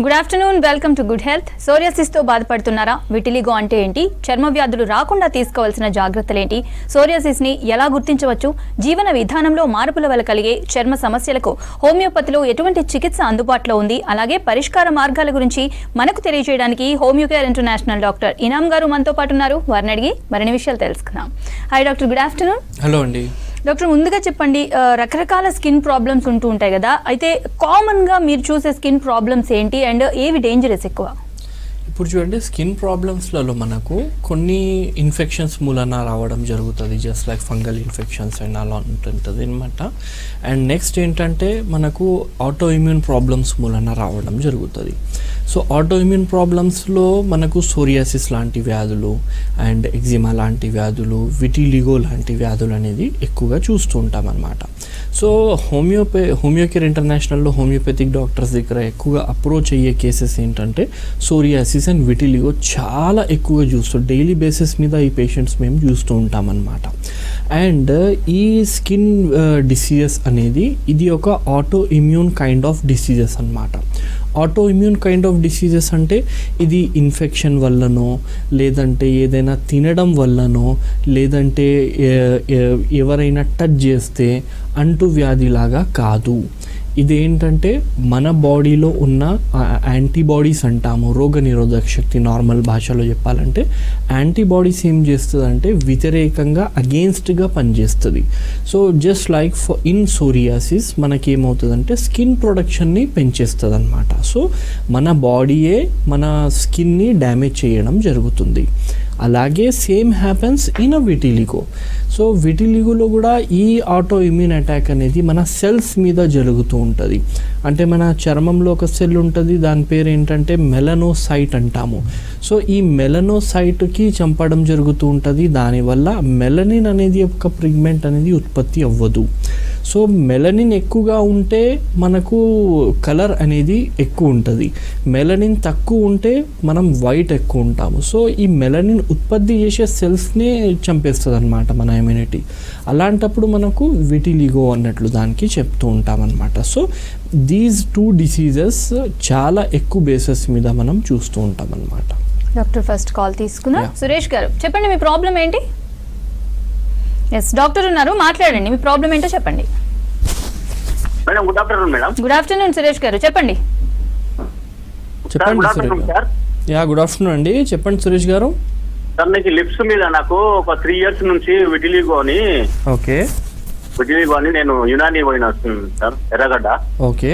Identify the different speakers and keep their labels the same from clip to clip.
Speaker 1: Good afternoon, welcome to good health. Psoriasis తో బాధపడుతున్నారా? Vitiligo అంటే ఏంటి? చర్మ వ్యాధులు రాకుండా తీసుకోవాల్సిన జాగ్రత్తలేంటి? సోరియాసిస్ ని ఎలా గుర్తించవచ్చు? జీవన విధానంలో మార్పుల వల్ల కలిగే చర్మ సమస్యలకు హోమియోపతిలో ఎటువంటి చికిత్స అందుబాటులో ఉంది? అలాగే పరిష్కార మార్గాల గురించి మనకు తెలియజేయడానికి హోమియోకేర్ ఇంటర్నేషనల్ డాక్టర్ ఇనామ్ గారు మనతో పాటు ఉన్నారు. వారిని అడిగి మరిన్ని విషయాలు తెలుసుకుందాం. Hi doctor, good afternoon.
Speaker 2: Hello అండి.
Speaker 1: డాక్టర్, ముందుగా చెప్పండి, రకరకాల స్కిన్ ప్రాబ్లమ్స్ ఉంటూ ఉంటాయి కదా, అయితే కామన్గా మీరు చూసే స్కిన్ ప్రాబ్లమ్స్ ఏంటి అండ్ ఏవి డేంజరస్ ఎక్కువ?
Speaker 2: ఇప్పుడు చూడండి, స్కిన్ ప్రాబ్లమ్స్లలో మనకు కొన్ని ఇన్ఫెక్షన్స్ మూలన రావడం జరుగుతుంది, just like fungal infections and అలా ఉంటుంటుంది అనమాట. అండ్ నెక్స్ట్ ఏంటంటే మనకు ఆటో ఇమ్యూన్ ప్రాబ్లమ్స్ మూలన రావడం జరుగుతుంది. సో ఆటో ఇమ్యూన్ ప్రాబ్లమ్స్లో మనకు సోరియాసిస్ లాంటి వ్యాధులు అండ్ ఎగ్జిమా లాంటి వ్యాధులు, విటిలిగో లాంటి వ్యాధులు అనేది ఎక్కువగా చూస్తూ ఉంటాం అన్నమాట. సో హోమియోకేర్ ఇంటర్నేషనల్లో హోమియోపతిక్ డాక్టర్స్ దగ్గర ఎక్కువగా అప్రోచ్ అయ్యే కేసెస్ ఏంటంటే సోరియాసిస్ అండ్ విటిలిగో చాలా ఎక్కువగా చూస్తాం. డైలీ బేసిస్ మీద ఈ పేషెంట్స్ మేము చూస్తూ ఉంటాం అన్నమాట. అండ్ ఈ స్కిన్ డిసీజెస్ అనేది ఇది ఒక auto immune kind of diseases అన్నమాట. Auto immune kind of diseases అంటే ఇది ఇన్ఫెక్షన్ వల్లనో, లేదంటే ఏదైనా తినడం వల్లనో, లేదంటే ఎవరైనా టచ్ చేస్తే అంటు వ్యాధిలాగా కాదు. ఇదేంటంటే మన బాడీలో ఉన్న యాంటీబాడీస్ అంటాము, రోగనిరోధక శక్తి నార్మల్ భాషలో చెప్పాలంటే. యాంటీబాడీస్ ఏం చేస్తుందంటే వ్యతిరేకంగా అగెయిన్స్ట్గా పనిచేస్తుంది. So just like in psoriasis మనకేమవుతుందంటే స్కిన్ ప్రొడక్షన్ని పెంచేస్తుంది అనమాట. సో మన బాడీయే మన స్కిన్ని డ్యామేజ్ చేయడం జరుగుతుంది. అలాగే same happens in a vitiligo. So విటిలిగోలో కూడా ఈ ఆటో ఇమ్యూన్ అటాక్ అనేది మన సెల్స్ మీద జరుగుతూ ఉంటుంది. అంటే మన చర్మంలో ఒక సెల్ ఉంటుంది, దాని పేరు ఏంటంటే మెలనోసైట్ అంటాము. సో ఈ మెలనోసైట్కి చంపడం జరుగుతూ ఉంటుంది. దానివల్ల మెలనిన్ అనేది ఒక పిగ్మెంట్ అనేది ఉత్పత్తి అవ్వదు. సో మెలనిన్ ఎక్కువగా ఉంటే మనకు కలర్ అనేది ఎక్కువ ఉంటుంది, మెలనిన్ తక్కువ ఉంటే మనం వైట్ ఎక్కువ ఉంటాము. సో ఈ మెలనిన్ ఉత్పత్తి చేసే సెల్స్నే చంపేస్తుంది అనమాట మన ఇమ్యూనిటీ. అలాంటప్పుడు మనకు విటిలిగో అన్నట్లు దానికి చెప్తూ ఉంటాం అనమాట. సో దీస్ టూ డిసీజెస్ చాలా ఎక్కువ బేసెస్ మీద మనం చూస్తూ ఉంటాం అనమాట.
Speaker 1: డాక్టర్, ఫస్ట్ కాల్ తీసుకున్నా. సురేష్ గారు, చెప్పండి మీ ప్రాబ్లం ఏంటి? ఎస్, డాక్టర్ ఉన్నారు, మాట్లాడండి. మీ ప్రాబ్లం ఏంటో చెప్పండి.
Speaker 3: Madam, good afternoon. Madam,
Speaker 1: good afternoon Suresh గారు, చెప్పండి.
Speaker 2: చెప్పండి సురేష్ గారు. యా, గుడ్ ఆఫ్టర్నూన్ అండి, చెప్పండి సురేష్ గారు.
Speaker 3: సార్, నాకు లిప్స్ మీద నాకు ఒక 3 years నుంచి విటిలిగో అని నేను యునాని పోయిన సార్, ఎర్రగడ్డ.
Speaker 2: ఓకే.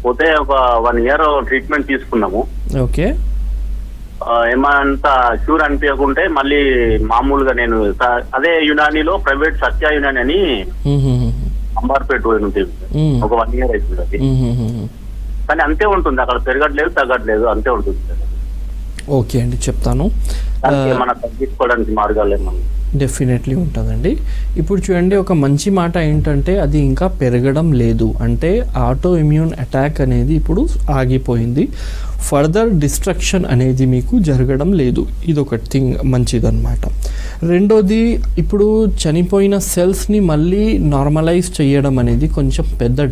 Speaker 3: పోతే ఒక 1 year ట్రీట్మెంట్ తీసుకున్నాము.
Speaker 2: ఓకే.
Speaker 3: ఏమంత క్యూర్ అనిపించకుంటే మళ్ళీ మామూలుగా నేను అదే యునానిలో ప్రైవేట్ సత్య యునాని అని అంబార్పేట పోయిన ఒక 1 year అవుతుంది అది. కానీ అంతే ఉంటుంది, అక్కడ పెరగట్లేదు తగ్గట్లేదు, అంతే ఉంటుంది.
Speaker 2: ఓకే అండి, చెప్తాను.
Speaker 3: మనం తగ్గించుకోవడానికి మార్గాలు ఏమన్నా?
Speaker 2: డెఫినెట్లీ ఉంటుందండి. ఇప్పుడు చూడండి, ఒక మంచి మాట ఏంటంటే అది ఇంకా పెరగడం లేదు, అంటే ఆటో ఇమ్యూన్ అటాక్ అనేది ఇప్పుడు ఆగిపోయింది, ఫర్దర్ డిస్ట్రక్షన్ అనేది మీకు జరగడం లేదు. ఇదొక థింగ్ మంచిదన్నమాట. రెండోది, ఇప్పుడు చనిపోయిన సెల్స్ని మళ్ళీ నార్మలైజ్ చేయడం అనేది కొంచెం పెద్ద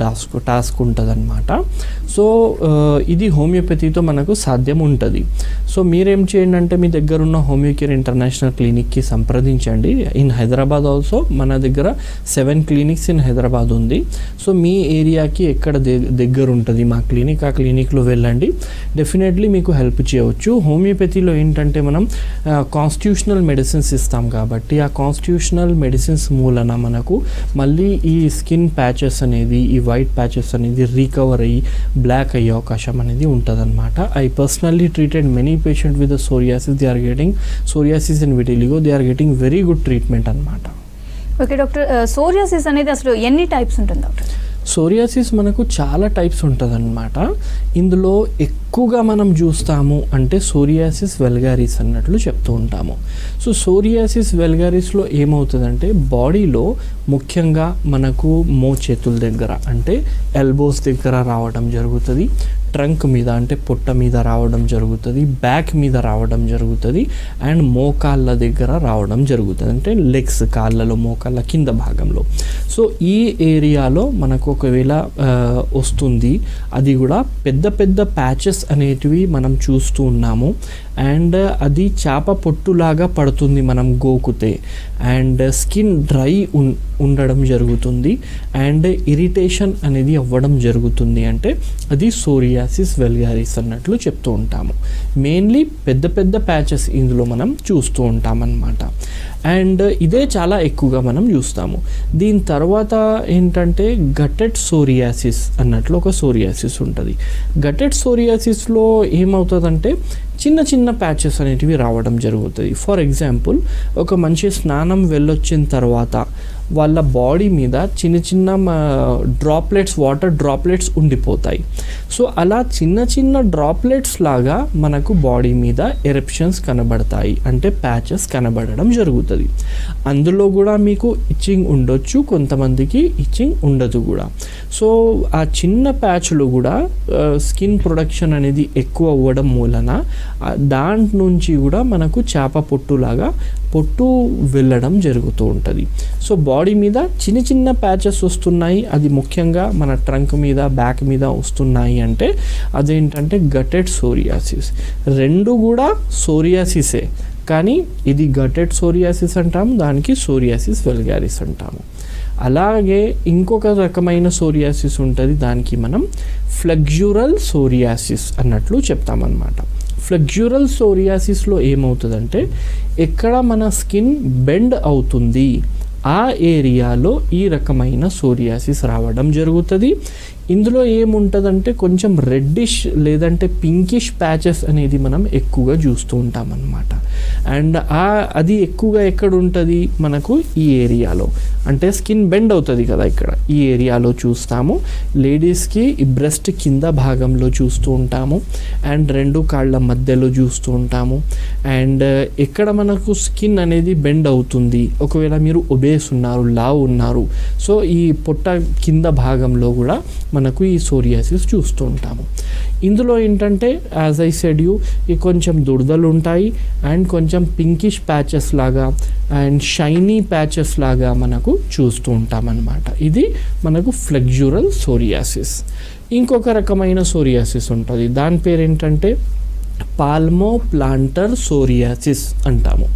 Speaker 2: టాస్క్ ఉంటుంది అనమాట. సో ఇది హోమియోపతితో మనకు సాధ్యం ఉంటుంది. సో మీరేం చేయండి అంటే మీ దగ్గర ఉన్న హోమియోకేర్ ఇంటర్నేషనల్ క్లినిక్కి సంప్రదించండి. ఇన్ హైదరాబాద్ ఆల్సో మన దగ్గర 7 clinics ఇన్ హైదరాబాద్ ఉంది. సో మీ ఏరియాకి ఎక్కడ దగ్గర ఉంటుంది మా క్లినిక్, ఆ క్లినిక్లో వెళ్ళండి, డెఫినెట్లీ మీకు హెల్ప్ చేయవచ్చు. హోమియోపతిలో ఏంటంటే మనం కాన్స్టిట్యూషనల్ మెడిసిన్స్ ఇస్తాం కాబట్టి ఆ కాన్స్టిట్యూషనల్ మెడిసిన్స్ మూలన మనకు మళ్ళీ ఈ స్కిన్ ప్యాచెస్ అనేది, ఈ వైట్ ప్యాచెస్ అనేది రీకవర్ అయ్యి బ్లాక్ అయ్యే అవకాశం అనేది ఉంటుందన్నమాట. I personally treated many patient with psoriasis. They are getting psoriasis and vitiligo, they are getting very good treatment అనమాట.
Speaker 1: ఓకే డాక్టర్, సోరియాసిస్ అనేది అసలు ఎన్ని టైప్స్ ఉంటుంది డాక్టర్?
Speaker 2: సోరియాసిస్ మనకు చాలా టైప్స్ ఉంటుంది అనమాట. ఇందులో ఎక్కువగా మనం చూస్తాము అంటే సోరియాసిస్ వెల్గారిస్ అన్నట్లు చెప్తూ ఉంటాము. సో సోరియాసిస్ వెల్గారిస్లో ఏమవుతుందంటే బాడీలో ముఖ్యంగా మనకు మోచేతుల దగ్గర అంటే ఎల్బోస్ దగ్గర రావడం జరుగుతుంది, ట్రంక్ మీద అంటే పొట్ట మీద రావడం జరుగుతుంది, బ్యాక్ మీద రావడం జరుగుతుంది, అండ్ మోకాళ్ళ దగ్గర రావడం జరుగుతుంది, అంటే లెగ్స్, కాళ్ళలో మోకాళ్ళ కింద భాగంలో. సో ఈ ఏరియాలో మనకు ఒకవేళ వస్తుంది, అది కూడా పెద్ద పెద్ద ప్యాచెస్ అనేటివి మనం చూస్తూ ఉన్నాము. అండ్ అది చేప పొట్టులాగా పడుతుంది మనం గోకుతే, అండ్ స్కిన్ డ్రై ఉండడం జరుగుతుంది, అండ్ ఇరిటేషన్ అనేది అవ్వడం జరుగుతుంది. అంటే అది సోరియాసిస్ వెల్గారిస్ అన్నట్లు చెప్తూ ఉంటాము. మెయిన్లీ పెద్ద పెద్ద ప్యాచెస్ ఇందులో మనం చూస్తూ ఉంటాం అన్నమాట. అండ్ ఇదే చాలా ఎక్కువగా మనం చూస్తాము. దీని తర్వాత ఏంటంటే గటెడ్ సోరియాసిస్ అన్నట్లు ఒక సోరియాసిస్ ఉంటుంది. గటెడ్ సోరియాసిస్లో ఏమవుతుందంటే చిన్న చిన్న ప్యాచెస్ అనేటివి రావడం జరుగుతుంది. ఫర్ ఎగ్జాంపుల్, ఒక మనిషి స్నానం వెళ్ళొచ్చిన తర్వాత వాళ్ళ బాడీ మీద చిన్న చిన్న డ్రాప్లెట్స్, వాటర్ డ్రాప్లెట్స్ ఉండిపోతాయి. సో అలా చిన్న చిన్న డ్రాప్లెట్స్ లాగా మనకు బాడీ మీద ఎరప్షన్స్ కనబడతాయి, అంటే ప్యాచెస్ కనబడడం జరుగుతుంది. అందులో కూడా మీకు ఇచ్చింగ్ ఉండొచ్చు, కొంతమందికి ఇచ్చింగ్ ఉండదు కూడా. సో ఆ చిన్న ప్యాచ్లు కూడా స్కిన్ ప్రొడక్షన్ అనేది ఎక్కువ అవ్వడం మూలన దాంట్ నుంచి కూడా మనకు చేప పొట్టులాగా పొట్టు వెళ్ళడం జరుగుతూ ఉంటుంది. సో బాడీ మీద చిన్న చిన్న ప్యాచెస్ వస్తున్నాయి, అది ముఖ్యంగా మన ట్రంక్ మీద, బ్యాక్ మీద వస్తున్నాయి, అంటే అదేంటంటే గటెడ్ సోరియాసిస్. రెండు కూడా సోరియాసిసే, కానీ ఇది గటెడ్ సోరియాసిస్ అంటాము, దానికి సోరియాసిస్ వెల్గారిస్ అంటాము. అలాగే ఇంకొక రకమైన సోరియాసిస్ ఉంటుంది, దానికి మనం ఫ్లెక్జురల్ సోరియాసిస్ అన్నట్లు చెప్తామన్నమాట. ఫ్లెక్జురల్ సోరియాసిస్లో ఏమవుతుందంటే ఎక్కడ మన స్కిన్ బెండ్ అవుతుంది ఆ ఏరియాలో ఈ రకమైన సోరియాసిస్ రావడం జరుగుతుంది. ఇందులో ఏముంటుందంటే కొంచెం రెడ్డిష్ లేదంటే పింకిష్ ప్యాచెస్ అనేది మనం ఎక్కువగా చూస్తూ ఉంటాం అన్నమాట. అండ్ అది ఎక్కువగా ఎక్కడ ఉంటుంది మనకు ఈ ఏరియాలో, అంటే స్కిన్ బెండ్ అవుతుంది కదా, ఇక్కడ ఈ ఏరియాలో చూస్తాము. లేడీస్కి ఈ బ్రెస్ట్ కింద భాగంలో చూస్తూ ఉంటాము, అండ్ రెండు కాళ్ళ మధ్యలో చూస్తూ ఉంటాము. అండ్ ఎక్కడ మనకు స్కిన్ అనేది బెండ్ అవుతుంది, ఒకవేళ మీరు ఒబేస్ ఉన్నారు, లావ్ ఉన్నారు, సో ఈ పొట్ట కింద భాగంలో కూడా మనకు ఈ సోరియాసిస్ చూస్తూ ఉంటాము. ఇందులో ఏంటంటే యాజ్ ఐ సెడ్ యూ, ఈ కొంచెం దురదలు ఉంటాయి, అండ్ కొంచెం పింకిష్ ప్యాచెస్ లాగా అండ్ షైనీ ప్యాచెస్ లాగా మనకు చూస్తూ ఉంటాం అన్నమాట. ఇది మనకు ఫ్లెక్జురల్ సోరియాసిస్. ఇంకొక రకమైన సోరియాసిస్ ఉంటుంది, దాని పేరు ఏంటంటే పాల్మోప్లాంటర్ సోరియాసిస్ అంటాము.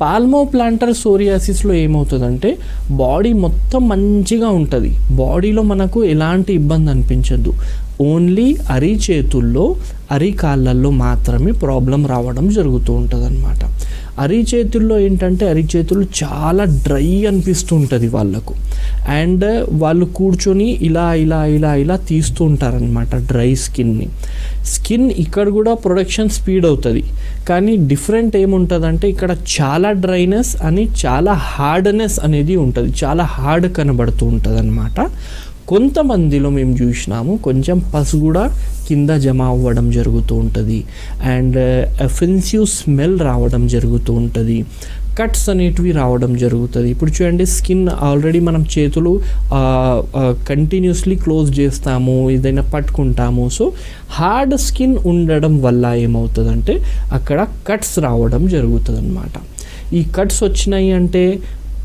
Speaker 2: పాల్మోప్లాంటర్ సోరియాసిస్లో ఏమవుతుందంటే బాడీ మొత్తం మంచిగా ఉంటుంది, బాడీలో మనకు ఎలాంటి ఇబ్బంది అనిపించదు, ఓన్లీ అరిచేతుల్లో, అరికాళ్ళల్లో మాత్రమే ప్రాబ్లం రావడం జరుగుతూ ఉంటుంది అన్నమాట. అరిచేతుల్లో ఏంటంటే అరిచేతులు చాలా డ్రై అనిపిస్తూ ఉంటుంది వాళ్ళకు, అండ్ వాళ్ళు కూర్చొని ఇలా ఇలా ఇలా ఇలా తీస్తూ ఉంటారనమాట డ్రై స్కిన్ని. స్కిన్ ఇక్కడ కూడా ప్రొడక్షన్ స్పీడ్ అవుతుంది, కానీ డిఫరెంట్ ఏముంటుందంటే ఇక్కడ చాలా డ్రైనెస్ అని చాలా హార్డ్నెస్ అనేది ఉంటుంది, చాలా హార్డ్ కనబడుతూ ఉంటుంది అనమాట. కొంతమందిలో మేము చూసినాము కొంచెం పసు కూడా కింద జమ అవ్వడం జరుగుతూ ఉంటుంది, అండ్ అఫెన్సివ్ స్మెల్ రావడం జరుగుతూ ఉంటుంది, కట్స్ అనేటివి రావడం జరుగుతుంది. ఇప్పుడు చూడండి, స్కిన్ ఆల్రెడీ మనం చేతులు కంటిన్యూస్లీ క్లోజ్ చేస్తాము, ఏదైనా పట్టుకుంటాము. సో హార్డ్ స్కిన్ ఉండడం వల్ల ఏమవుతుందంటే అక్కడ కట్స్ రావడం జరుగుతుంది అన్నమాట. ఈ కట్స్ వచ్చినాయి అంటే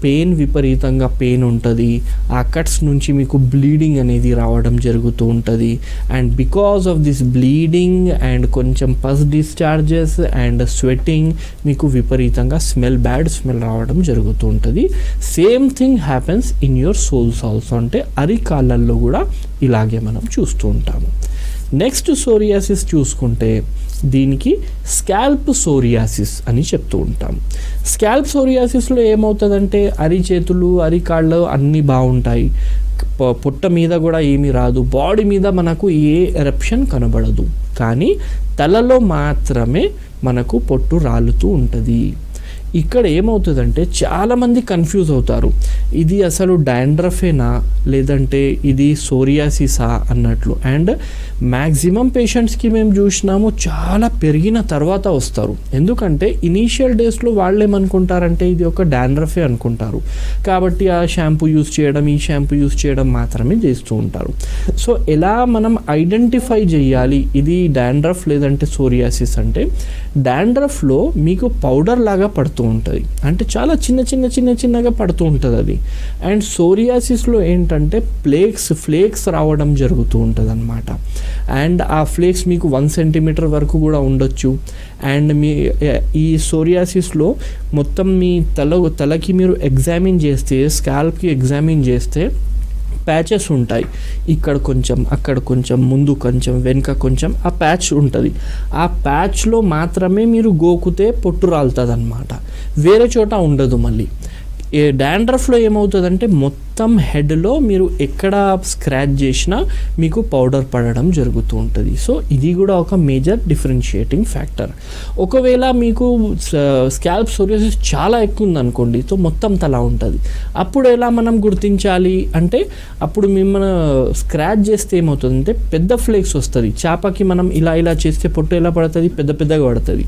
Speaker 2: పెయిన్, విపరీతంగా పెయిన్ ఉంటుంది, ఆ కట్స్ నుంచి మీకు బ్లీడింగ్ అనేది రావడం జరుగుతూ ఉంటుంది. And because of this bleeding and కొంచెం పస్ డిశ్చార్జెస్ అండ్ స్వెట్టింగ్ మీకు విపరీతంగా బ్యాడ్ స్మెల్ రావడం జరుగుతూ ఉంటుంది. Same thing happens in your souls also, అంటే అరికాళ్ళల్లో కూడా ఇలాగే మనం చూస్తూ ఉంటాము. నెక్స్ట్ సోరియాసిస్ చూసుకుంటే దీనికి స్కాల్ప్ సోరియాసిస్ అని చెప్తూ ఉంటాం. స్కాల్ప్ సోరియాసిస్లో ఏమవుతుందంటే అరిచేతులు, అరికాళ్ళు అన్నీ బాగుంటాయి, పొట్ట మీద కూడా ఏమీ రాదు, బాడీ మీద మనకు ఏ ఎరప్షన్ కనబడదు, కానీ తలలో మాత్రమే మనకు పొట్టు రాలుతూ ఉంటుంది. ఇక్కడ ఏమవుతుందంటే చాలామంది కన్ఫ్యూజ్ అవుతారు, ఇది అసలు డాండ్రఫేనా లేదంటే ఇది సోరియాసిసా అన్నట్లు. అండ్ మ్యాక్సిమం పేషెంట్స్కి మేము చూసినాము చాలా పెరిగిన తర్వాత వస్తారు. ఎందుకంటే ఇనీషియల్ డేస్లో వాళ్ళు ఏమనుకుంటారంటే ఇది ఒక డాండ్రఫే అనుకుంటారు, కాబట్టి ఆ షాంపూ యూస్ చేయడం ఈ షాంపూ యూస్ చేయడం మాత్రమే చేస్తూ ఉంటారు. సో ఎలా మనం ఐడెంటిఫై చేయాలి ఇది డాండ్రఫ్ లేదంటే సోరియాసిస్ అంటే, డాండ్రఫ్లో మీకు పౌడర్ లాగా పడుతూ ఉంటుంది, అంటే చాలా చిన్నగా పడుతూ ఉంటుంది అది. అండ్ సోరియాసిస్లో ఏంటంటే ఫ్లేక్స్ రావడం జరుగుతూ ఉంటుంది అనమాట. అండ్ ఆ ఫ్లేక్స్ మీకు 1 సెంటీమీటర్ వరకు కూడా ఉండొచ్చు. అండ్ ఈ సోరియాసిస్లో మొత్తం మీ తలకి మీరు ఎగ్జామిన్ చేస్తే, స్కాల్ప్కి ఎగ్జామిన్ చేస్తే ప్యాచెస్ ఉంటాయి, ఇక్కడ కొంచెం అక్కడ కొంచెం ముందు కొంచెం వెనుక కొంచెం ఆ ప్యాచ్ ఉంటుంది. ఆ ప్యాచ్లో మాత్రమే మీరు గోకుతే పొట్టు రాలుతుంది అనమాట, వేరే చోట ఉండదు. మళ్ళీ డాండ్రఫ్లో ఏమవుతుందంటే మొత్తం హెడ్లో మీరు ఎక్కడ స్క్రాచ్ చేసినా మీకు పౌడర్ పడడం జరుగుతూ ఉంటుంది. సో ఇది కూడా ఒక మేజర్ డిఫరెన్షియేటింగ్ ఫ్యాక్టర్. ఒకవేళ మీకు స్కాల్ప్ సోరియాసిస్ చాలా ఎక్కువ ఉందనుకోండి, సో మొత్తం తల ఉంటుంది. అప్పుడు ఎలా మనం గుర్తించాలి అంటే, అప్పుడు మిమ్మల్ని స్క్రాచ్ చేస్తే ఏమవుతుందంటే పెద్ద ఫ్లేక్స్ వస్తుంది. చేపకి మనం ఇలా చేస్తే పొట్టు ఎలా పడుతుంది, పెద్దగా పడుతుంది.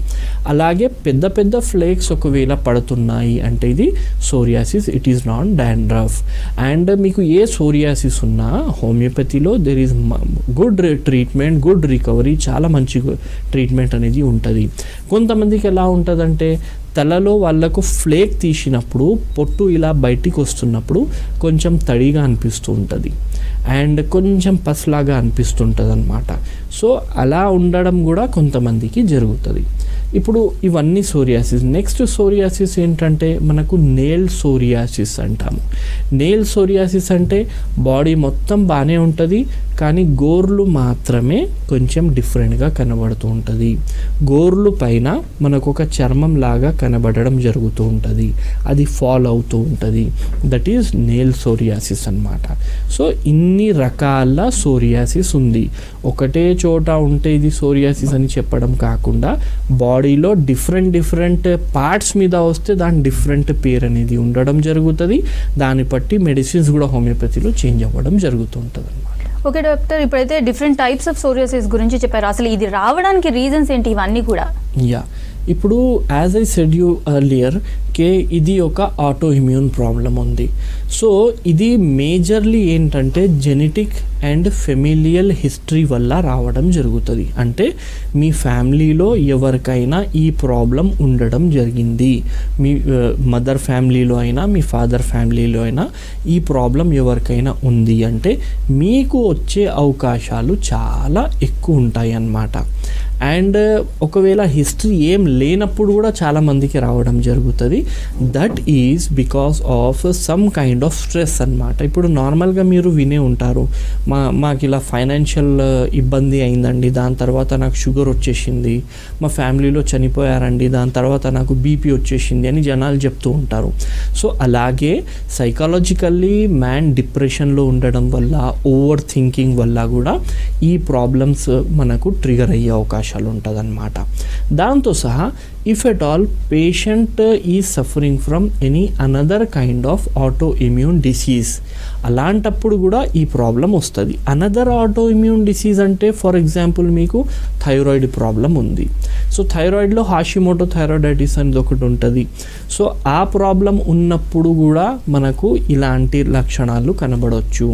Speaker 2: అలాగే పెద్ద ఫ్లేక్స్ ఒకవేళ పడుతున్నాయి అంటే ఇది psoriasis, it is not dandruff. And మీకు ఏ సోరియాసిస్ ఉన్నా హోమియోపతిలో there is good treatment, good recovery, చాలా మంచి ట్రీట్మెంట్ అనేది ఉంటుంది. కొంతమందికి ఎలా ఉంటుందంటే తలలో వాళ్ళకు ఫ్లేక్ తీసినప్పుడు పొట్టు ఇలా బయటికి వస్తున్నప్పుడు కొంచెం తడిగా అనిపిస్తూ ఉంటుంది అండ్ కొంచెం పస్లాగా అనిపిస్తుంటుంది అనమాట. సో అలా ఉండడం కూడా కొంతమందికి జరుగుతుంది. ఇప్పుడు ఇవన్నీ సోరియాసిస్. నెక్స్ట్ సోరియాసిస్ ఏంటంటే మనకు నెయిల్ సోరియాసిస్ అంటాము. నెయిల్ సోరియాసిస్ అంటే బాడీ మొత్తం బాగానే ఉంటుంది, కానీ గోర్లు మాత్రమే కొంచెం డిఫరెంట్గా కనబడుతూ ఉంటుంది. గోర్లు పైన మనకు ఒక చర్మం లాగా కనబడడం జరుగుతూ ఉంటుంది, అది ఫాల్ అవుతూ ఉంటుంది. దట్ ఈజ్ నెయిల్ సోరియాసిస్ అన్నమాట. సో ఇన్ని రకాల సోరియాసిస్ ఉంది. ఒకటే చోట ఉంటే ఇది సోరియాసిస్ అని చెప్పడం కాకుండా బాడీలో డిఫరెంట్ పార్ట్స్ మీద వస్తే దాని డిఫరెంట్ పేరు అనేది ఉండడం జరుగుతుంది. దాన్ని బట్టి మెడిసిన్స్ కూడా హోమియోపతిలో చేంజ్ అవ్వడం జరుగుతుంటుంది అన్నమాట.
Speaker 1: ఓకే డాక్టర్, ఇప్పుడైతే డిఫరెంట్ టైప్స్ ఆఫ్ సోరియాసిస్ గురించి చెప్పారు. అసలు ఇది రావడానికి రీజన్స్ ఏంటి ఇవన్నీ కూడా?
Speaker 2: ఇప్పుడు as I said you earlier ఇది ఒక ఆటో ఇమ్యూన్ ప్రాబ్లం ఉంది. సో ఇది మేజర్లీ ఏంటంటే జెనెటిక్ అండ్ ఫెమిలియల్ హిస్టరీ వల్ల రావడం జరుగుతుంది. అంటే మీ ఫ్యామిలీలో ఎవరికైనా ఈ ప్రాబ్లం ఉండడం జరిగింది, మీ మదర్ ఫ్యామిలీలో అయినా మీ ఫాదర్ ఫ్యామిలీలో అయినా ఈ ప్రాబ్లం ఎవరికైనా ఉంది అంటే మీకు వచ్చే అవకాశాలు చాలా ఎక్కువ ఉంటాయి అన్నమాట. అండ్ ఒకవేళ హిస్టరీ ఏం లేనప్పుడు కూడా చాలామందికి రావడం జరుగుతుంది. That is because of some kind of stress అన్నమాట. ఇప్పుడు నార్మల్గా మీరు వినే ఉంటారు, మాకు ఇలా ఫైనాన్షియల్ ఇబ్బంది అయిందండి, దాని తర్వాత నాకు షుగర్ వచ్చేసింది, మా ఫ్యామిలీలో చనిపోయారండి, దాని తర్వాత నాకు బీపీ వచ్చేసింది అని జనాలు చెప్తూ ఉంటారు. సో అలాగే సైకాలజికల్లీ మ్యాన్ డిప్రెషన్లో ఉండడం వల్ల, ఓవర్ థింకింగ్ వల్ల కూడా ఈ ప్రాబ్లమ్స్ మనకు ట్రిగర్ అయ్యే అవకాశం ఉంటుందన్నమాట. దాంతో సహా if at all patient is suffering from any another kind of auto immune disease, అలాంటప్పుడు కూడా ఈ ప్రాబ్లం వస్తుంది. అనదర్ ఆటో ఇమ్యూన్ డిసీజ్ అంటే ఫర్ ఎగ్జాంపుల్ మీకు థైరాయిడ్ ప్రాబ్లం ఉంది. సో థైరాయిడ్లో హాషిమోటో థైరాయిడైటిస్ అనేది ఒకటి ఉంటుంది. సో ఆ ప్రాబ్లం ఉన్నప్పుడు కూడా మనకు ఇలాంటి లక్షణాలు కనబడవచ్చు.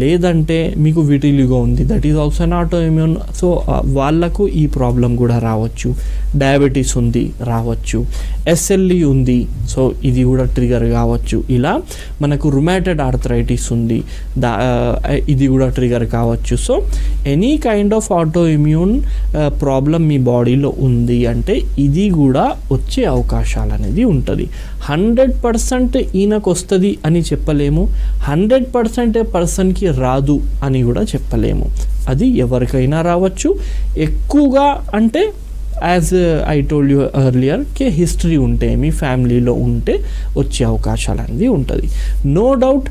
Speaker 2: లేదంటే మీకు విటిలిగో ఉంది, that is also an auto immune, so వాళ్ళకు ఈ ప్రాబ్లం కూడా రావచ్చు. డయాబెటీస్ ఉంది, రావచ్చు. ఎస్ఎల్ఈ ఉంది, సో ఇది కూడా ట్రిగర్ కావచ్చు. ఇలా మనకు రుమాటెడ్ ఆర్థరైటిస్ ఉంది, ఇది కూడా ట్రిగర్ కావచ్చు. So any kind of auto immune problem మీ బాడీలో ఉంది అంటే ఇది కూడా వచ్చే అవకాశాలు అనేది ఉంటుంది. 100% ఈయనకు వస్తుంది అని చెప్పలేము, 100% పర్సన్కి రాదు అని కూడా చెప్పలేము. అది ఎవరికైనా రావచ్చు. ఎక్కువగా అంటే as I told you earlier history ఉంటే, మీ ఫ్యామిలీలో ఉంటే వచ్చే అవకాశాలు అనేది ఉంటుంది. No doubt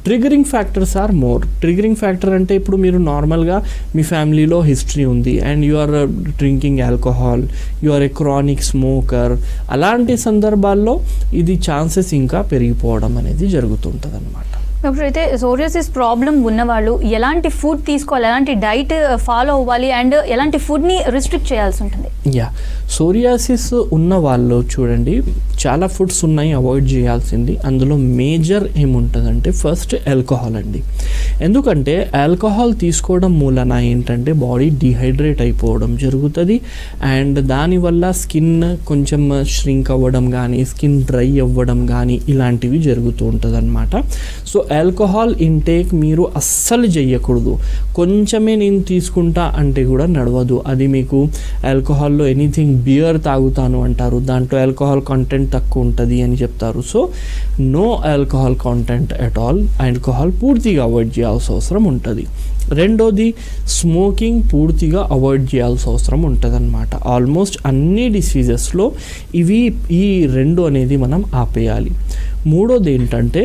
Speaker 2: triggering factors are more. Triggering factor అంటే ఇప్పుడు మీరు నార్మల్గా మీ ఫ్యామిలీలో హిస్టరీ ఉంది and you are drinking alcohol, you are a chronic smoker, అలాంటి సందర్భాల్లో ఇది ఛాన్సెస్ ఇంకా పెరిగిపోవడం అనేది జరుగుతుంటుంది అన్నమాట.
Speaker 1: డాక్టర్, అయితే సోరియాసిస్ ప్రాబ్లం ఉన్నవాళ్ళు ఎలాంటి ఫుడ్ తీసుకోవాలి, ఎలాంటి డైట్ ఫాలో అవ్వాలి అండ్ ఎలాంటి ఫుడ్ని రిస్ట్రిక్ట్ చేయాల్సి ఉంటుంది?
Speaker 2: సోరియాసిస్ ఉన్న వాళ్ళు చూడండి చాలా ఫుడ్స్ ఉన్నాయి అవాయిడ్ చేయాల్సింది. అందులో మేజర్ ఏముంటుందంటే ఫస్ట్ ఆల్కహాల్ అండి. ఎందుకంటే ఆల్కహాల్ తీసుకోవడం మూలన ఏంటంటే బాడీ డిహైడ్రేట్ అయిపోవడం జరుగుతుంది అండ్ దానివల్ల స్కిన్ కొంచెం ష్రింక్ అవ్వడం కానీ స్కిన్ డ్రై అవ్వడం కానీ ఇలాంటివి జరుగుతూ ఉంటుంది అనమాట. సో ఆల్కహాల్ ఇంటేక్ మీరు అస్సలు చేయకూడదు. కొంచెమే నేను తీసుకుంటా అంటే కూడా నడవదు. అది మీకు ఆల్కహాల్లో ఎనీథింగ్ బియర్ తాగుతాను అంటారు, దాంట్లో ఆల్కహాల్ కంటెంట్ తక్కువ ఉంటుంది అని చెప్తారు. So no alcohol content at all. Alcohol పూర్తిగా అవాయిడ్ చేయాల్సిన అవసరం ఉంటుంది. రెండోది స్మోకింగ్ పూర్తిగా అవాయిడ్ చేయాల్సిన అవసరం ఉంటుంది అనమాట. ఆల్మోస్ట్ అన్ని డిసీజెస్లో ఈ రెండు అనేది మనం ఆపేయాలి. మూడోది ఏంటంటే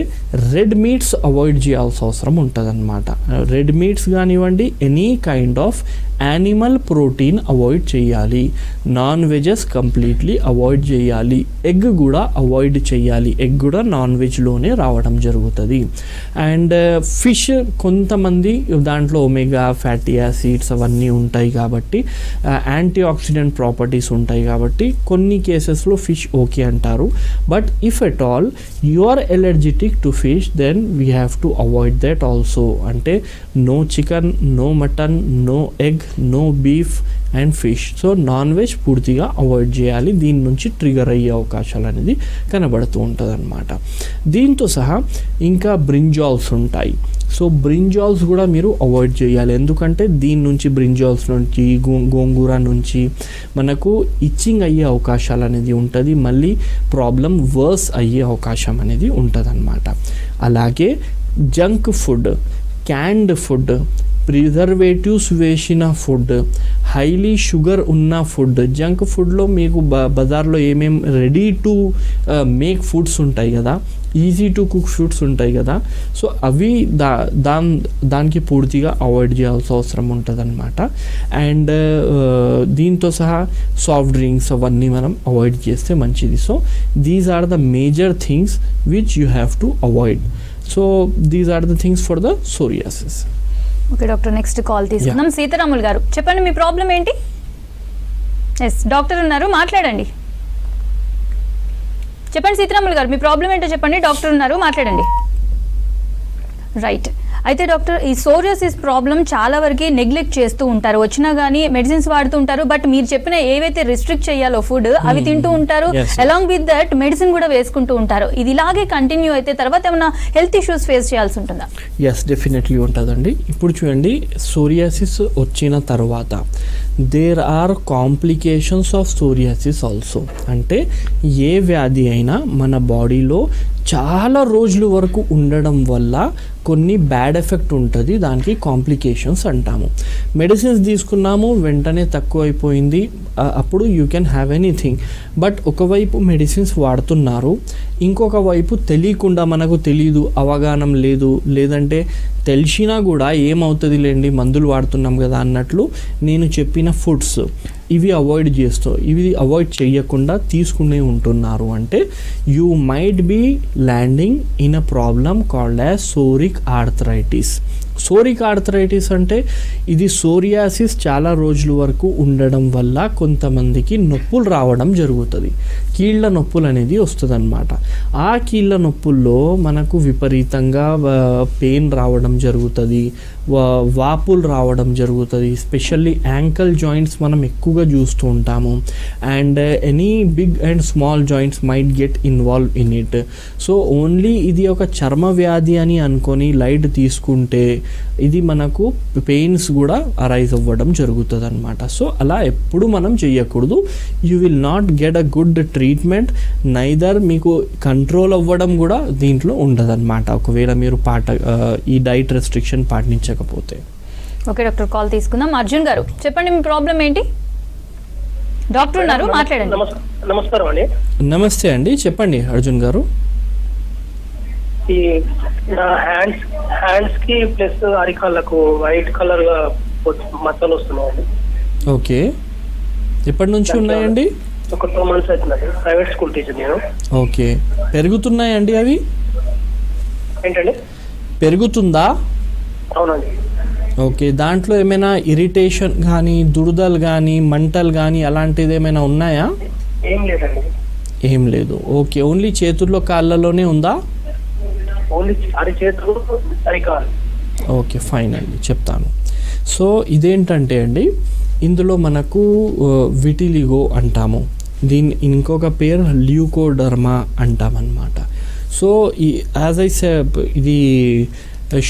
Speaker 2: రెడ్ మీట్స్ అవాయిడ్ చేయాల్సిన అవసరం ఉంటుంది అనమాట. రెడ్ మీట్స్ కానివ్వండి, any kind of animal protein avoid చేయాలి. నాన్ వెజెస్ కంప్లీట్లీ అవాయిడ్ చేయాలి. ఎగ్ కూడా అవాయిడ్ చేయాలి. ఎగ్ కూడా నాన్ వెజ్లోనే రావడం జరుగుతుంది. అండ్ ఫిష్ కొంతమంది దాంట్లో ఒమేగా ఫ్యాటీ యాసిడ్స్ అవన్నీ ఉంటాయి కాబట్టి యాంటీ ఆక్సిడెంట్ ప్రాపర్టీస్ ఉంటాయి కాబట్టి కొన్ని కేసెస్లో ఫిష్ ఓకే అంటారు. But if at all you are allergic to fish, then we have to avoid that also. అంటే no chicken, no mutton, no egg, no beef and fish. So non veg పూర్తిగా avoid చేయాలి. దీని నుంచి trigger అయ్యే అవకాశాలు అనేది కనబడుతూ ఉంటుంది అన్నమాట. దీంతో సహా ఇంకా బ్రింజాల్స్ ఉంటాయి. సో బ్రింజాల్స్ కూడా మీరు అవాయిడ్ చేయాలి. ఎందుకంటే దీని నుంచి బ్రింజాల్స్ నుంచి గోంగూర నుంచి మనకు ఇచ్చింగ్ అయ్యే అవకాశాలు అనేది ఉంటుంది. మళ్ళీ ప్రాబ్లం వర్స్ అయ్యే అవకాశం అనేది ఉంటుంది అన్నమాట. అలాగే junk food, canned food, preservatives వేసిన ఫుడ్, హైలీ షుగర్ ఉన్న ఫుడ్. జంక్ ఫుడ్లో మీకు బజార్లో ఏమేమి రెడీ టు మేక్ ఫుడ్స్ ఉంటాయి కదా, ఈజీ టు కుక్ ఫుడ్స్ ఉంటాయి కదా, సో అవి దానికి పూర్తిగా అవాయిడ్ చేయాల్సిన అవసరం ఉంటుంది అనమాట. అండ్ దీంతో సహా సాఫ్ట్ డ్రింక్స్ అవన్నీ మనం అవాయిడ్ చేస్తే మంచిది. So these are the major things which you have to avoid. So these are the things for the psoriasis.
Speaker 1: Okay doctor, next call తీసుకుందాం. సీతారాములు గారు, చెప్పండి మీ ప్రాబ్లం ఏంటి? ఎస్, డాక్టర్ ఉన్నారు, మాట్లాడండి. చెప్పండి సీతారాములు గారు, మీ ప్రాబ్లం ఏంటో చెప్పండి. డాక్టర్ ఉన్నారు, మాట్లాడండి. రైట్. అయితే డాక్టర్, ఈ సోరియాసిస్ ప్రాబ్లం చాలా వరకు నెగ్లెక్ట్ చేస్తూ ఉంటారు. వచ్చినా కానీ మెడిసిన్స్ వాడుతూ ఉంటారు. బట్ మీరు చెప్పిన ఏవైతే రిస్ట్రిక్ట్ చేయాలో ఫుడ్ అవి తింటూ ఉంటారు. అలాంగ్ విత్ దట్ మెడిసిన్ కూడా వేసుకుంటూ ఉంటారు. ఇది ఇలాగే కంటిన్యూ అయితే తర్వాత ఏమైనా హెల్త్ ఇష్యూస్ ఫేస్ చేయాల్సి ఉంటుందా?
Speaker 2: ఎస్, డెఫినెట్లీ ఉంటుందండి. ఇప్పుడు చూడండి, సోరియాసిస్ వచ్చిన తర్వాత there are complications of psoriasis also. అంటే ఏ వ్యాధి అయినా మన బాడీలో చాలా రోజుల వరకు ఉండడం వల్ల కొన్ని బ్యాడ్ ఎఫెక్ట్ ఉంటుంది. దానికి కాంప్లికేషన్స్ అంటాము. మెడిసిన్స్ తీసుకున్నాము, వెంటనే తక్కువ అయిపోయింది, అప్పుడు you can have anything. But ఒకవైపు మెడిసిన్స్ వాడుతున్నారు, ఇంకొక వైపు తెలియకుండా, మనకు తెలీదు, అవగాహన లేదు, లేదంటే తెలిసినా కూడా ఏమవుతుంది లేండి మందులు వాడుతున్నాం కదా అన్నట్లు నేను చెప్పిన ఫుడ్స్ ఇవి అవాయిడ్ చేయకుండా తీసుకునే ఉంటున్నారు. అంటే you might be landing in a problem called as psoriatic arthritis. Psoriatic arthritis అంటే ఇది సోరియాసిస్ చాలా రోజుల వరకు ఉండడం వల్ల కొంతమందికి నొప్పులు రావడం జరుగుతుంది. కీళ్ళ నొప్పులు అనేది వస్తుంది అనమాట. ఆ కీళ్ళ నొప్పుల్లో మనకు విపరీతంగా పెయిన్ రావడం జరుగుతుంది, వాపులు రావడం జరుగుతుంది. స్పెషల్లీ యాంకల్ జాయింట్స్ మనం ఎక్కువగా చూస్తూ ఉంటాము. And any big and small joints might get involve in it. So only ఇది ఒక చర్మ వ్యాధి అని అనుకొని లైట్ తీసుకుంటే ఇది మనకు పెయిన్స్ కూడా అరైజ్ అవ్వడం జరుగుతుంది అనమాట. సో అలా ఎప్పుడు మనం చేయకూడదు. You will not get a good treatment, neither మీకు కంట్రోల్ అవ్వడం కూడా దీంట్లో ఉండదన్నమాట ఒకవేళ మీరు ఈ డైట్ రెస్ట్రిక్షన్ పాటించకపోతే.
Speaker 1: ఓకే డాక్టర్, కాల్ తీసుకుందాం. అర్జున్ గారు, చెప్పండి మీ ప్రాబ్లం ఏంటి? డాక్టర్ ఉన్నారు, మాట్లాడండి.
Speaker 4: నమస్కారం అండి.
Speaker 2: నమస్తే అండి, చెప్పండి అర్జున్ గారు.
Speaker 4: ఈ హ్యాండ్స్ కి ప్లస్ అరికాళ్ళకు వైట్ కలర్ గా మచ్చలు వస్తున్నాయండి.
Speaker 2: ఓకే, ఎప్పటి నుంచి ఉన్నాయండి?
Speaker 4: ఒక 2 months అవుతుందండి. ప్రైవేట్ స్కూల్ టీచర్ నేను.
Speaker 2: ఓకే, పెరుగుతున్నాయండి అవి?
Speaker 4: ఏంటండి?
Speaker 2: పెరుగుతుందా?
Speaker 4: అవునండి.
Speaker 2: ఓకే, దాంట్లో ఏమైనా ఇరిటేషన్ కానీ, దురదలు కానీ, మంటలు కానీ అలాంటిది ఏమైనా ఉన్నాయా?
Speaker 4: ఏం లేదండి.
Speaker 2: ఏం లేదు. ఓకే, ఓన్లీ చేతుల్లో కాళ్ళలోనే ఉందా?
Speaker 4: ఓన్లీ చేతులు అరికాలు.
Speaker 2: ఓకే, ఫైన్ అండి, చెప్తాను. సో ఇదేంటంటే అండి, ఇందులో మనకు విటిలిగో అంటాము, దీని ఇంకొక పేరు ల్యూకోడర్మా అంటామన్నమాట. సో యాజ్ ఐ సే, ఇది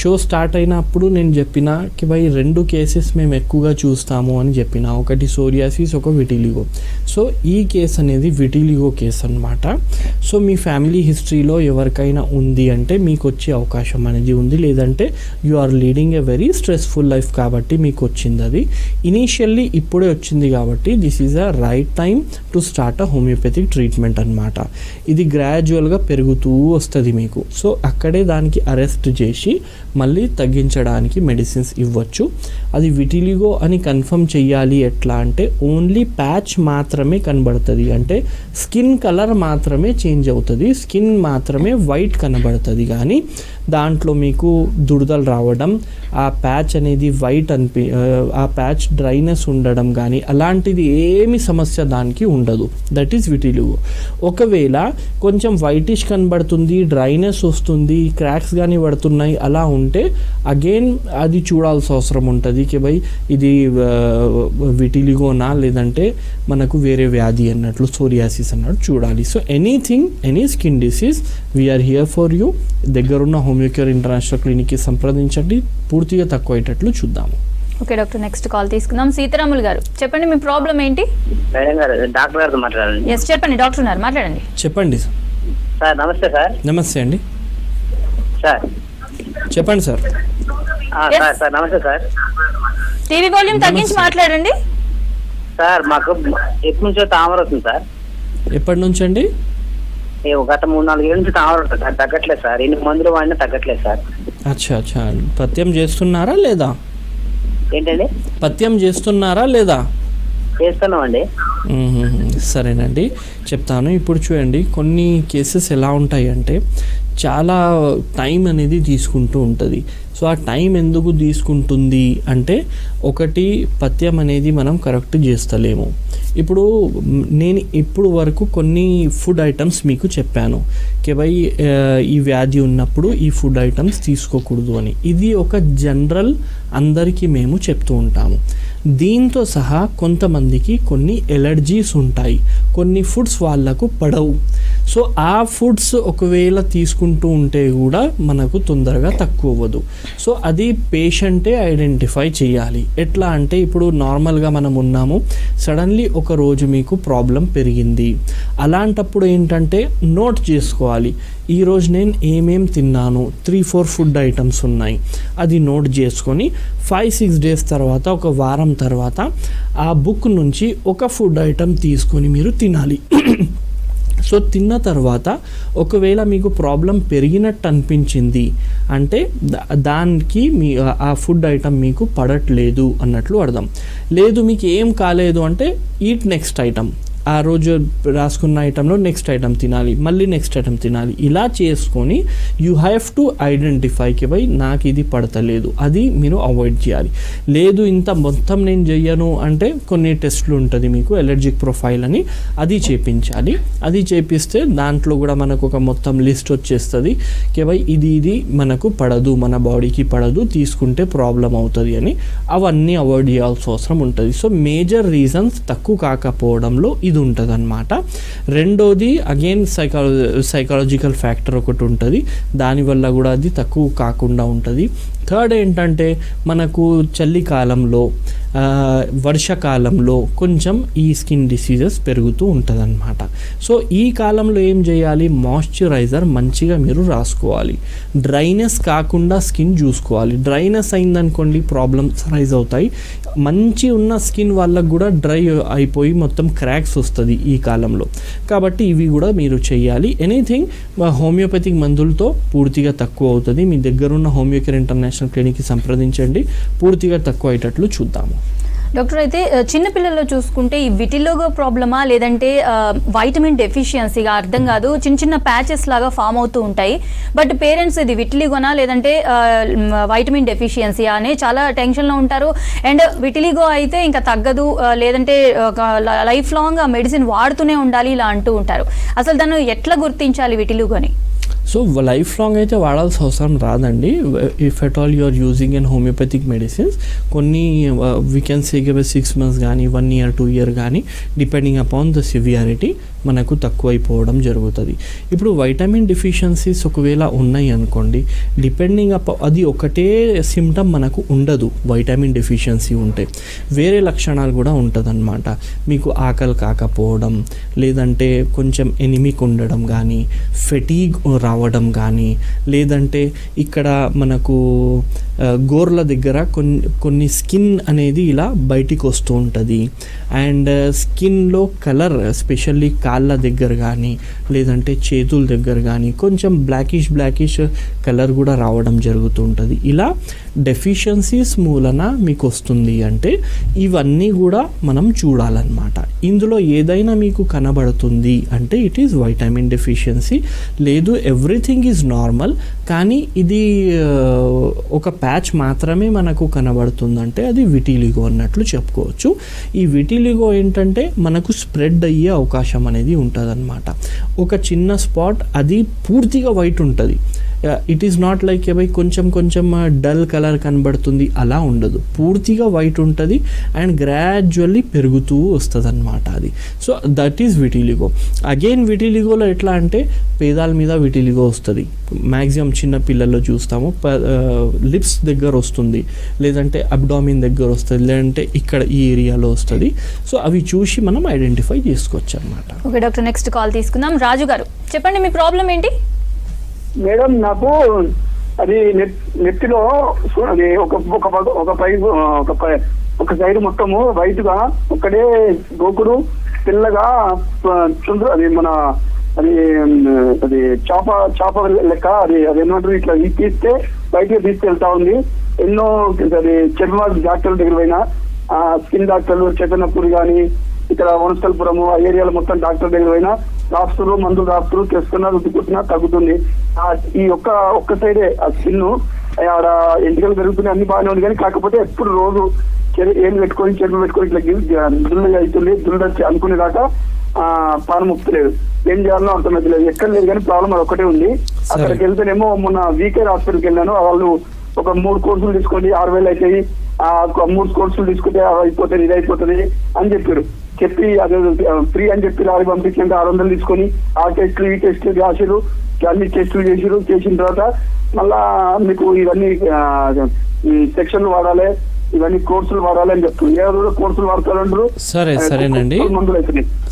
Speaker 2: షో స్టార్ట్ అయినప్పుడు నేను చెప్పిన కి భయ్ 2 కేసెస్ మేము ఎక్కువగా చూస్తాము అని చెప్పిన, ఒకటి సోరియాసిస్, ఒక విటిలిగో. సో ఈ కేసు అనేది విటిలిగో కేసు అనమాట. సో మీ ఫ్యామిలీ హిస్టరీలో ఎవరికైనా ఉంది అంటే మీకు వచ్చే అవకాశం అనేది ఉంది, లేదంటే you are leading a very stressful life కాబట్టి మీకు వచ్చింది. అది ఇనీషియల్లీ ఇప్పుడే వచ్చింది కాబట్టి this is a right time to start a homeopathic treatment అనమాట. ఇది గ్రాడ్యువల్గా పెరుగుతూ వస్తుంది మీకు. సో అక్కడే దానికి అరెస్ట్ చేసి మళ్ళీ తగ్గించడానికి మెడిసిన్స్ ఇవ్వచ్చు. అది విటిలిగో అని కన్ఫర్మ్ చెయ్యాలి ఎట్లా అంటే, ఓన్లీ ప్యాచ్ మాత్రమే కనబడుతుంది, అంటే స్కిన్ కలర్ మాత్రమే చేంజ్ అవుతుంది, స్కిన్ మాత్రమే వైట్ కనబడుతుంది, కానీ దాంట్లో మీకు దురదలు రావడం, ఆ ప్యాచ్ అనేది వైట్ ఆ ప్యాచ్ డ్రైనెస్ ఉండడం కానీ అలాంటిది ఏమి సమస్య దానికి ఉండదు. That is vitiligo. ఒకవేళ కొంచెం వైటిష్ కనబడుతుంది, డ్రైనెస్ వస్తుంది, క్రాక్స్ కానీ పడుతున్నాయి అలా ఉంటే అగైన్ అది చూడాల్సిన అవసరం ఉంటుంది కి భయ్ ఇది విటిలిగోనా లేదంటే మనకు వేరే వ్యాధి అన్నట్లు, సోరియాసిస్ అన్నట్టు చూడాలి. So any skin disease we are here for you. దగ్గరున్న హోమియోకేర్ ఇంటర్నేషనల్ క్లినిక్కి సంప్రదించండి, పూర్తిగా తక్కువ అయ్యేటట్లు చూద్దాము.
Speaker 1: ఓకే డాక్టర్, నెక్స్ట్ కాల్ తీసుకుందాం. సీతారాములు గారు, చెప్పండి మీ ప్రాబ్లం ఏంటి?
Speaker 5: డాక్టర్ గారితో మాట్లాడండి.
Speaker 1: ఎస్, చెప్పండి డాక్టర్ ఉన్నారు, మాట్లాడండి.
Speaker 2: చెప్పండి
Speaker 5: సార్. నమస్తే సార్.
Speaker 2: నమస్తే అండి,
Speaker 5: సార్
Speaker 2: చెప్పండి సార్.
Speaker 5: సార్ నమస్తే సార్.
Speaker 1: టీవీ వాల్యూమ్ తగ్గించి మాట్లాడండి
Speaker 5: సార్. మాకు ఎప్పటి నుంచో తామర వస్తుంది సార్.
Speaker 2: ఎప్పటి నుంచి అండి?
Speaker 5: గత 3-4 ఏళ్ళ నుంచి తామర వస్తుంది సార్, తగ్గట్లేదు సార్. ఎన్ని మందులు వాడినా తగ్గట్లేదు సార్.
Speaker 2: అచ్చా, పథ్యం చేస్తున్నారా లేదా?
Speaker 5: ఏంటండి?
Speaker 2: పథ్యం చేస్తున్నారా లేదా?
Speaker 5: చేస్తున్నామండి.
Speaker 2: సరేనండి, చెప్తాను. ఇప్పుడు చూడండి, కొన్ని కేసెస్ ఎలా ఉంటాయి అంటే చాలా టైం అనేది తీసుకుంటూ ఉంటుంది. సో ఆ టైం ఎందుకు తీసుకుంటుంది అంటే, ఒకటి పథ్యం అనేది మనం కరెక్ట్ చేస్తలేము. నేను ఇప్పుడు వరకు కొన్ని ఫుడ్ ఐటమ్స్ మీకు చెప్పాను భై ఈ వ్యాధి ఉన్నప్పుడు ఈ ఫుడ్ ఐటమ్స్ తీసుకోకూడదు అని. ఇది ఒక జనరల్ అందరికీ మేము చెప్తూ ఉంటాము. దీంతో సహా కొంతమందికి కొన్ని ఎలర్జీస్ ఉంటాయి, కొన్ని ఫుడ్స్ వాళ్ళకు పడవు. సో ఆ ఫుడ్స్ ఒకవేళ తీసుకుంటూ ఉంటే కూడా మనకు తొందరగా తక్కువ అవ్వదు. సో అది పేషెంటే ఐడెంటిఫై చేయాలి. ఎట్లా అంటే, ఇప్పుడు నార్మల్గా మనం ఉన్నాము, సడన్లీ ఒక రోజు మీకు ప్రాబ్లం పెరిగింది. అలాంటప్పుడు ఏంటంటే నోట్ చేసుకోవాలి, ఈరోజు నేను ఏమేం తిన్నాను, 3-4 ఫుడ్ ఐటమ్స్ ఉన్నాయి, అది నోట్ చేసుకొని 5-6 డేస్ తర్వాత, ఒక వారం తర్వాత ఆ బుక్ నుంచి ఒక ఫుడ్ ఐటమ్ తీసుకొని మీరు తినాలి. సో తిన్న తర్వాత ఒకవేళ మీకు ప్రాబ్లం పెరిగినట్టు అనిపించింది అంటే దానికి ఆ ఫుడ్ ఐటమ్ మీకు పడట్లేదు అన్నట్లు అర్థం. లేదు మీకు ఏం కాలేదు అంటే ఈట్ నెక్స్ట్ ఐటమ్, ఆ రోజు రాసుకున్న ఐటెంలో నెక్స్ట్ ఐటమ్ తినాలి, మళ్ళీ నెక్స్ట్ ఐటమ్ తినాలి. ఇలా చేసుకొని యూ హ్యావ్ టు ఐడెంటిఫైకి బై నాకు ఇది పడతలేదు, అది మీరు అవాయిడ్ చేయాలి. లేదు ఇంత మొత్తం నేను చెయ్యను అంటే కొన్ని టెస్ట్లు ఉంటుంది మీకు, ఎలర్జిక్ ప్రొఫైల్ అని, అది చేపించాలి. అది చేపిస్తే దాంట్లో కూడా మనకు ఒక మొత్తం లిస్ట్ వచ్చేస్తుంది బై ఇది మనకు పడదు, మన బాడీకి పడదు, తీసుకుంటే ప్రాబ్లం అవుతుంది అని. అవన్నీ అవాయిడ్ చేయాల్సిన అవసరం ఉంటుంది. సో మేజర్ రీజన్స్ తక్కువ కాకపోవడంలో ఇది ఉంటుంది అన్నమాట. రెండోది అగైన్ సైకాలజికల్ ఫ్యాక్టర్ ఒకటి ఉంటుంది, దానివల్ల కూడా అది తక్కువ కాకుండా ఉంటుంది. థర్డ్ ఏంటంటే మనకు చలికాలంలో వర్షాకాలంలో కొంచెం ఈ స్కిన్ డిసీజెస్ పెరుగుతూ ఉంటుంది అన్నమాట. సో ఈ కాలంలో ఏం చేయాలి, మాయిశ్చరైజర్ మంచిగా మీరు రాసుకోవాలి, డ్రైనెస్ కాకుండా స్కిన్ చూసుకోవాలి. డ్రైనెస్ అయిందనుకోండి ప్రాబ్లమ్స్ రైజ్ అవుతాయి. మంచి ఉన్న స్కిన్ వాళ్ళకు కూడా డ్రై అయిపోయి మొత్తం క్రాక్స్ వస్తుంది ఈ కాలంలో. కాబట్టి ఇవి కూడా మీరు చేయాలి. ఎనీథింగ్ హోమియోపతిక్ మందులతో పూర్తిగా తక్కువ అవుతుంది. మీ దగ్గరున్న హోమియోకేర్ ఇంటర్నేషనల్ క్లినిక్కి సంప్రదించండి, పూర్తిగా తక్కువ అయ్యేటట్లు చూద్దాము.
Speaker 1: డాక్టర్, అయితే చిన్నపిల్లల్లో చూసుకుంటే ఈ విటిలిగో ప్రాబ్లమా లేదంటే వైటమిన్ డెఫిషియన్సీగా అర్థం కాదు, చిన్న చిన్న ప్యాచెస్ లాగా ఫామ్ అవుతూ ఉంటాయి. బట్ పేరెంట్స్ ఇది విటిలిగోనా లేదంటే వైటమిన్ డెఫిషియన్సీ అని చాలా టెన్షన్లో ఉంటారు. అండ్ విటిలిగో అయితే ఇంకా తగ్గదు, లేదంటే లైఫ్ లాంగ్ ఆ మెడిసిన్ వాడుతూనే ఉండాలి ఇలా అంటూ ఉంటారు. అసలు దాన్ని ఎట్లా గుర్తించాలి విటిలిగోని?
Speaker 2: సో లైఫ్ లాంగ్ అయితే వాడాల్సిన అవసరం రాదండి. If at all you are using and homeopathic medicines కొన్ని వీ కెన్ సే 6 months కానీ 1 year 2 year కానీ డిపెండింగ్ అపాన్ ద సివియారిటీ మనకు తక్కువైపోవడం జరుగుతుంది. ఇప్పుడు వైటమిన్ డిఫిషియన్సీస్ ఒకవేళ ఉన్నాయి అనుకోండి, డిపెండింగ్ అది ఒకటే సిమ్టమ్ మనకు ఉండదు. వైటమిన్ డెఫిషియన్సీ ఉంటే వేరే లక్షణాలు కూడా ఉంటుందన్నమాట. మీకు ఆకలి కాకపోవడం, లేదంటే కొంచెం ఎనిమిక్ ఉండడం కానీ, ఫెటీగ్ రావడం కానీ, లేదంటే ఇక్కడ మనకు గోర్ల దగ్గర కొన్ని స్కిన్ అనేది ఇలా బయటికి వస్తూ ఉంటుంది. అండ్ స్కిన్లో కలర్ ఎస్పెషల్లీ కాళ్ళ దగ్గర కానీ లేదంటే చేతుల దగ్గర కానీ కొంచెం బ్లాకిష్ కలర్ కూడా రావడం జరుగుతూ ఉంటుంది. ఇలా డెఫిషియన్సీస్ మూలన మీకు వస్తుంది అంటే ఇవన్నీ కూడా మనం చూడాలన్నమాట. ఇందులో ఏదైనా మీకు కనబడుతుంది అంటే ఇట్ ఈస్ వైటమిన్ డెఫిషియన్సీ. లేదు ఎవ్రీథింగ్ ఈజ్ నార్మల్ కానీ ఇది ఒక ప్యాచ్ మాత్రమే మనకు కనబడుతుందంటే అది విటిలిగో అన్నట్లు చెప్పుకోవచ్చు. ఈ విటిలిగో ఏంటంటే మనకు స్ప్రెడ్ అయ్యే అవకాశం అనేది ఉంటుందన్నమాట. ఒక చిన్న స్పాట్ అది పూర్తిగా వైట్ ఉంటుంది. ఇట్ ఈస్ నాట్ లైక్ కొంచెం డల్ కలర్ కనబడుతుంది అలా ఉండదు, పూర్తిగా వైట్ ఉంటుంది అండ్ గ్రాడ్యువల్లీ పెరుగుతూ వస్తుంది అనమాట అది. So that is vitiligo. Again విటిలిగోలో ఎట్లా అంటే పేదాల మీద విటిలిగో వస్తుంది. మ్యాక్సిమం చిన్న పిల్లల్లో చూస్తాము లిప్స్ దగ్గర వస్తుంది, లేదంటే అబ్డామిన్ దగ్గర వస్తుంది, లేదంటే ఇక్కడ ఈ ఏరియాలో వస్తుంది. సో అవి చూసి మనం ఐడెంటిఫై చేసుకోవచ్చు అనమాట.
Speaker 1: ఓకే డాక్టర్, నెక్స్ట్ కాల్ తీసుకుందాం. రాజు గారు చెప్పండి, మీ ప్రాబ్లం ఏంటి?
Speaker 6: మేడం నాకు అది నెత్తిలో అది ఒక సైడ్ మొత్తము వైట్ గా ఒక్కడే గోకుడు పిల్లగా చుండ్రు అది మన అది చాప లెక్క అది ఏమంటారు ఇట్లా తీస్తే బయటకు తీసుకెళ్తా ఉంది. ఎన్నో అది చర్మ డాక్టర్ల దగ్గర పోయినా స్కిన్ డాక్టర్లు చైతన్యపూర్ కానీ ఇక్కడ వనస్థలపురము ఆ ఏరియాలో మొత్తం డాక్టర్ దగ్గర పోయినా రాస్తున్నారు, మందులు రాస్తున్నారు, తెస్తున్నారు, రుద్దుకుంటున్నా తగ్గుతుంది. ఈ ఒక్క సైడే ఆ స్కిన్ ఆడ ఎంటికలు పెరుగుతున్నాయి, అన్ని బాగానే ఉంది. కానీ కాకపోతే ఎప్పుడు రోజు ఏం పెట్టుకొని చెరువు పెట్టుకొని ఇట్లా దుల్లగా అవుతుంది. దుల్ల అనుకునేదాకా పానం ముప్పలేదు. ఏం చేయాలో అర్థమవుతలేదు, ఎక్కడ లేదు. కానీ ప్రాబ్లం అది ఒకటే ఉంది. అక్కడికి వెళ్తేనేమో మొన్న వీకేర్ హాస్పిటల్కి వెళ్ళాను. వాళ్ళు ఒక 3 కోర్సులు తీసుకోండి 6,000 అవుతాయి, 3 కోర్సులు తీసుకుంటే అయిపోతుంది, ఇది అయిపోతుంది అని చెప్పి అదే ఫ్రీ అని చెప్పి లారీ పంపించండి. 600 తీసుకొని ఆ టెస్టులు ఈ టెస్టులు రాసిరు, అన్ని టెస్టులు చేసిన తర్వాత మళ్ళా మీకు ఇవన్నీ సెక్షన్లు వాడాలి, ఇవన్నీ కోర్సులు వాడాలి అని చెప్తుంది. ఎవరు కోర్సులు వాడతారంటారు.
Speaker 2: సరేనండి,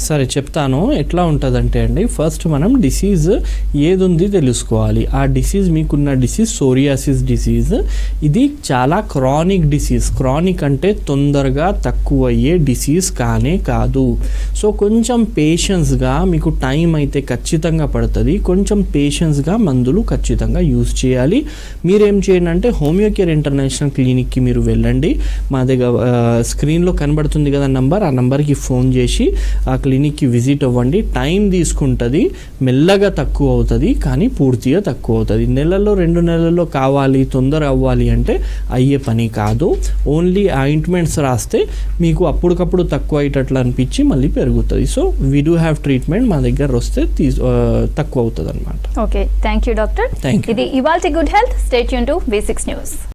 Speaker 2: సరే చెప్తాను. ఎట్లా ఉంటుందంటే అండి, ఫస్ట్ మనం డిసీజ్ ఏది ఉంది తెలుసుకోవాలి. ఆ డిసీజ్ మీకున్న డిసీజ్ సోరియాసిస్ డిసీజ్. ఇది చాలా క్రానిక్ డిసీజ్. క్రానిక్ అంటే తొందరగా తక్కువ అయ్యే డిసీజ్ కానే కాదు. సో కొంచెం పేషెన్స్గా మీకు టైం అయితే ఖచ్చితంగా పడుతుంది. కొంచెం పేషెన్స్గా మందులు ఖచ్చితంగా యూజ్ చేయాలి. మీరేం చేయండి అంటే హోమియోకేర్ ఇంటర్నేషనల్ క్లినిక్కి మీరు వెళ్ళండి. మా దగ్గర స్క్రీన్లో కనబడుతుంది కదా నంబర్, ఆ నంబర్కి ఫోన్ చేసి ఆ క్లినిక్కి విజిట్ అవ్వండి. టైం తీసుకుంటుంది, మెల్లగా తక్కువ అవుతుంది కానీ పూర్తిగా తక్కువ అవుతుంది. నెలలో 2 నెలల్లో కావాలి, తొందర అవ్వాలి అంటే అయ్యే పని కాదు. ఓన్లీ ఆయింట్మెంట్స్ రాస్తే మీకు అప్పటికప్పుడు తక్కువ అయ్యేటట్లు అనిపించి మళ్ళీ పెరుగుతుంది. So we do have treatment, మా దగ్గర వస్తే తక్కువ అవుతుంది అనమాట.
Speaker 1: Okay, thank you doctor.
Speaker 2: Thank you.
Speaker 1: ఇది ఇవాల్టి good health. Stay tune to V6 news.